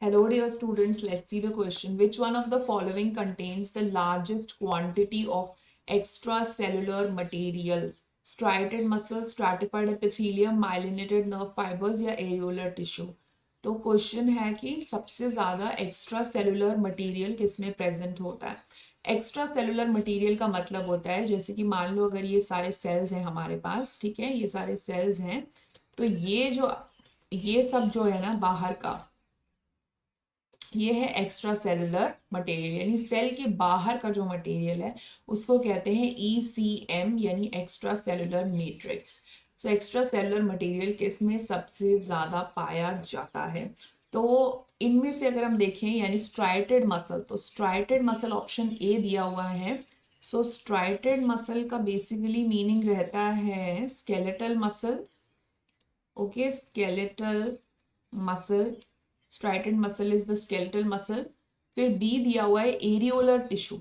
Hello, dear students. Let's see the question. Which one of the following contains the largest quantity of extracellular material? Striated muscle, stratified epithelium, myelinated nerve fibers या areolar tissue? तो question है कि सबसे ज्यादा extra cellular material किसमें present होता है। Extra cellular material का मतलब होता है जैसे कि मान लो अगर ये सारे सेल्स हैं हमारे पास, ठीक है, ये सारे सेल्स हैं, तो ये सब जो है ना बाहर का, ये है एक्स्ट्रा सेलुलर मटेरियल, यानी सेल के बाहर का जो मटेरियल है उसको कहते हैं ECM यानी extra cellular matrix. So extra cellular material किसमें सबसे ज्यादा पाया जाता है? तो इनमें से अगर हम देखें यानी स्ट्राइटेड मसल, तो स्ट्राइटेड मसल ऑप्शन ए दिया हुआ है। सो स्ट्राइटेड मसल का बेसिकली मीनिंग रहता है skeletal muscle. Okay, skeletal muscle, striated muscle is the skeletal muscle. फिर बी दिया हुआ है areolar tissue.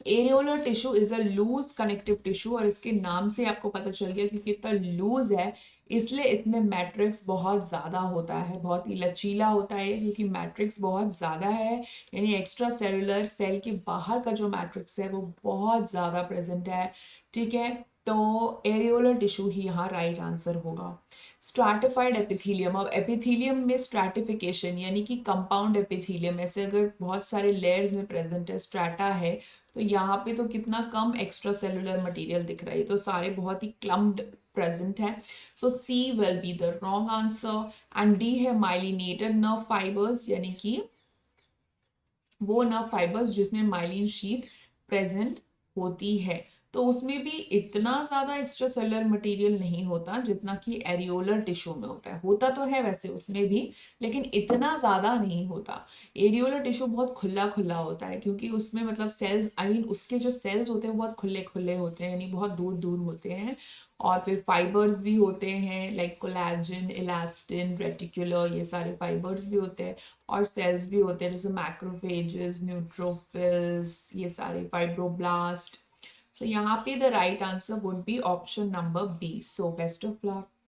Areolar tissue is a loose connective tissue, और इसके नाम से आपको पता चल गया क्योंकि इतना लूज है इसलिए इसमें मैट्रिक्स बहुत ज्यादा होता है, बहुत ही लचीला होता है क्योंकि मैट्रिक्स बहुत ज्यादा है, यानी एक्स्ट्रा सेलुलर सेल के बाहर का जो मैट्रिक्स है वो बहुत ज्यादा प्रेजेंट है। ठीक है, तो एरियोलर टिश्यू ही यहाँ राइट आंसर होगा। स्ट्राटिफाइड एपिथीलियम, अब एपिथीलियम में स्ट्रैटिफिकेशन यानी कि कंपाउंड एपिथीलियम, ऐसे अगर बहुत सारे लेयर्स में प्रेजेंट है, स्ट्रैटा है, तो यहाँ पे तो कितना कम एक्स्ट्रा सेलुलर मटेरियल दिख रहा है, तो सारे बहुत ही क्लम्प्ड प्रेजेंट है। So C will be the wrong answer. And D है माइलिनेटेड नर्व फाइबर्स, यानी कि वो नर्व फाइबर्स जिसमें माइलिन शीथ प्रेजेंट होती है, तो उसमें भी इतना ज्यादा एक्स्ट्रा सेलुलर मटेरियल नहीं होता जितना कि एरियोलर टिश्यू में होता है। होता तो है वैसे उसमें भी, लेकिन इतना ज्यादा नहीं होता। एरियोलर टिश्यू बहुत खुला खुला होता है क्योंकि उसमें मतलब सेल्स, आई मीन उसके जो सेल्स होते हैं बहुत खुले खुले होते हैं, यानी बहुत दूर दूर होते हैं। और फिर फाइबर्स भी होते हैं लाइक कोलेजन, इलास्टिन, रेटिकुलर, ये सारे फाइबर्स भी होते हैं। और सेल्स भी होते हैं जैसे मैक्रोफेजेस, न्यूट्रोफिल्स, ये सारे फाइब्रोब्लास्ट। सो यहाँ पे the right answer would be option number B. So best of luck.